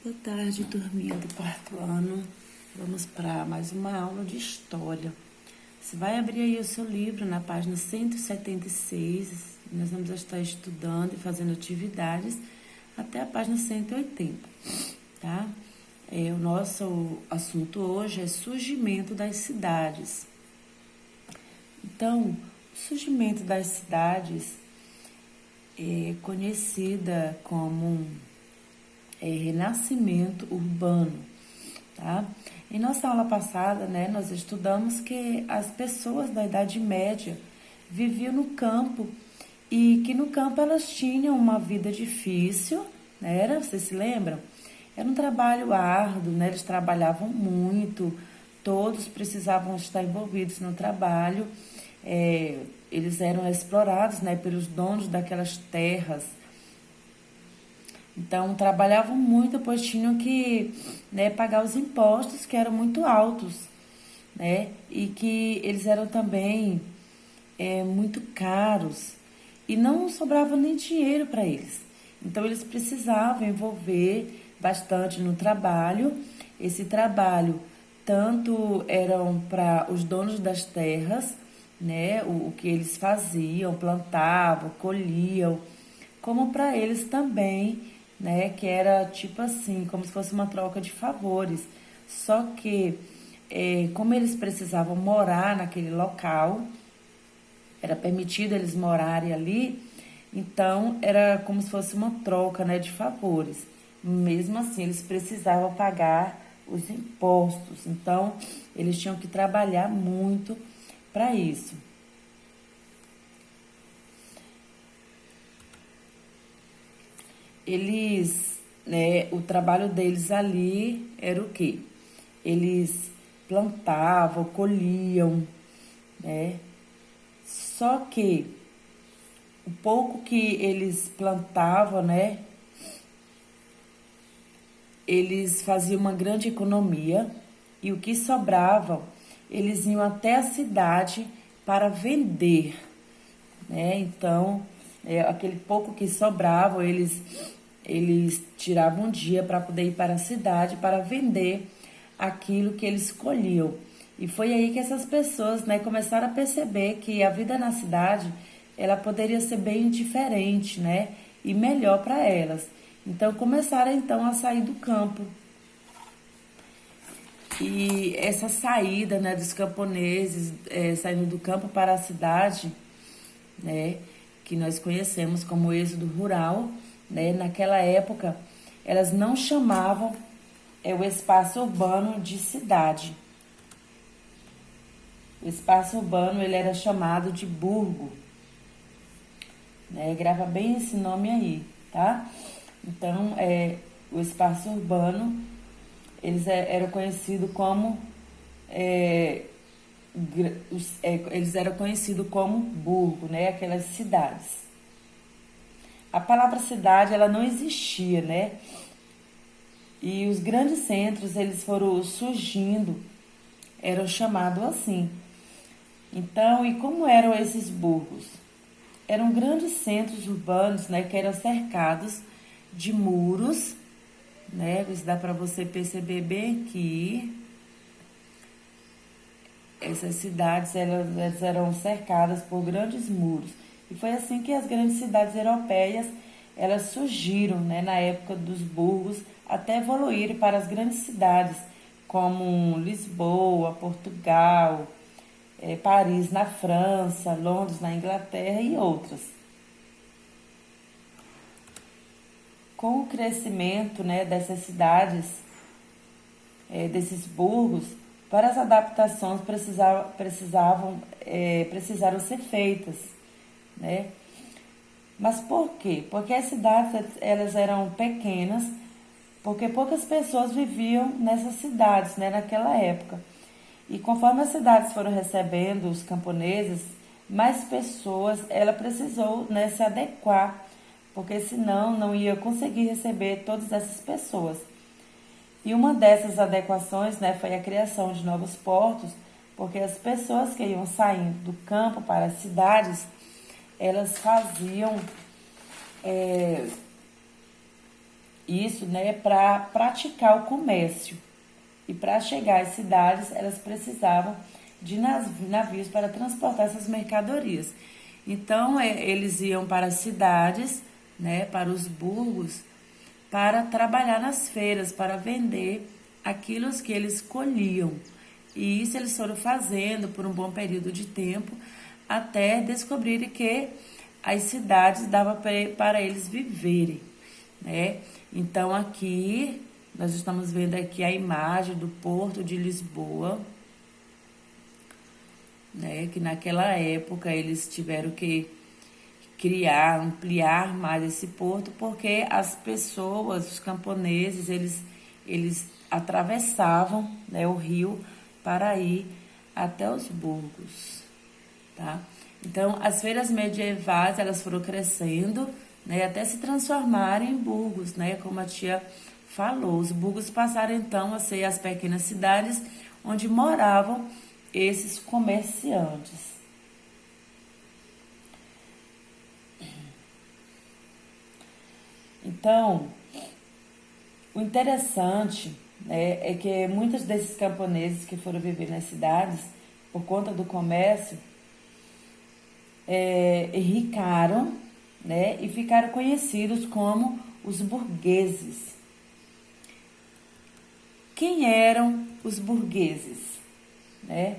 Boa tarde, turminha do quarto ano. Vamos para mais uma aula de história. Você vai abrir aí o seu livro na página 176. Nós vamos estar estudando e fazendo atividades até a página 180, tá? O nosso assunto hoje é surgimento das cidades. Então, o surgimento das cidades é conhecida como renascimento urbano, tá? Em nossa aula passada, nós estudamos que as pessoas da Idade Média viviam no campo e que no campo elas tinham uma vida difícil, né? Vocês se lembram? Era um trabalho árduo, né? Eles trabalhavam muito, todos precisavam estar envolvidos no trabalho, eles eram explorados, né, pelos donos daquelas terras. Então, trabalhavam muito, pois tinham que, pagar os impostos, que eram muito altos, né? E que eles eram também muito caros. E não sobrava nem dinheiro para eles. Então, eles precisavam envolver bastante no trabalho. Esse trabalho, tanto eram para os donos das terras, né? O que eles faziam, plantavam, colhiam, como para eles também, né, que era tipo assim, como se fosse uma troca de favores. Só que, como eles precisavam morar naquele local, era permitido eles morarem ali, então era como se fosse uma troca, né, de favores. Mesmo assim, eles precisavam pagar os impostos, então eles tinham que trabalhar muito para isso. Eles, o trabalho deles ali era o quê? Eles plantavam, colhiam, né? Só que o pouco que eles plantavam, né? Eles faziam uma grande economia e o que sobrava, eles iam até a cidade para vender, né? Então, aquele pouco que sobrava, eles tiravam um dia para poder ir para a cidade para vender aquilo que eles colhiam. E foi aí que essas pessoas, começaram a perceber que a vida na cidade, ela poderia ser bem diferente, né? E melhor para elas. Então começaram então a sair do campo. E essa saída, né, dos camponeses saindo do campo para a cidade, né, que nós conhecemos como êxodo rural, né, naquela época elas não chamavam o espaço urbano de cidade. O espaço urbano ele era chamado de burgo, né? Grava bem esse nome aí, tá? Então, o espaço urbano eles eram conhecidos como eles eram conhecidos como burgo, né? Aquelas cidades. A palavra cidade ela não existia, né? E os grandes centros eles foram surgindo, eram chamados assim. Então, e como eram esses burgos? Eram grandes centros urbanos, né, que eram cercados de muros, né? Isso dá para você perceber bem aqui. Essas cidades elas eram cercadas por grandes muros. E foi assim que as grandes cidades europeias elas surgiram, né, na época dos burgos, até evoluírem para as grandes cidades, como Lisboa, Portugal, Paris na França, Londres na Inglaterra e outras. Com o crescimento, né, dessas cidades, desses burgos, várias adaptações precisaram ser feitas, né? Mas por quê? Porque as cidades elas eram pequenas, porque poucas pessoas viviam nessas cidades, né, naquela época. E conforme as cidades foram recebendo os camponeses, mais pessoas, ela precisou, né, se adequar, porque senão não ia conseguir receber todas essas pessoas. E uma dessas adequações, né, foi a criação de novos portos, porque as pessoas que iam saindo do campo para as cidades, elas faziam Isso, né, para praticar o comércio. E para chegar às cidades, elas precisavam de navios para transportar essas mercadorias. Então, eles iam para as cidades, né, para os burgos, para trabalhar nas feiras, para vender aquilo que eles colhiam. E isso eles foram fazendo por um bom período de tempo, até descobrirem que as cidades davam para eles viverem, né? Então aqui nós estamos vendo aqui a imagem do Porto de Lisboa, né? Que naquela época eles tiveram que criar, ampliar mais esse porto, porque as pessoas, os camponeses, eles atravessavam, né, o rio para ir até os burgos, tá? Então, as feiras medievais, elas foram crescendo, né, até se transformarem em burgos, né, como a tia falou. Os burgos passaram, então, a ser as pequenas cidades onde moravam esses comerciantes. Então, o interessante, né, é que muitos desses camponeses que foram viver nas cidades, por conta do comércio, enricaram, né, e ficaram conhecidos como os burgueses. Quem eram os burgueses? Né?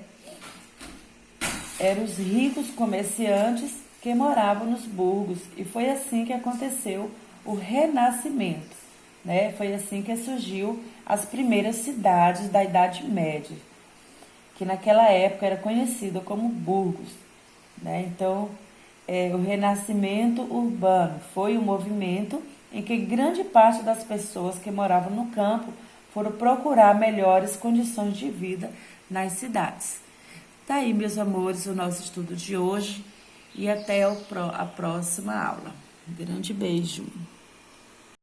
Eram os ricos comerciantes que moravam nos burgos. E foi assim que aconteceu o Renascimento. Né? Foi assim que surgiu as primeiras cidades da Idade Média, que naquela época era conhecida como burgos. Né? Então, o renascimento urbano foi um movimento em que grande parte das pessoas que moravam no campo foram procurar melhores condições de vida nas cidades. Tá aí, meus amores, o nosso estudo de hoje e até a próxima aula. Um grande beijo.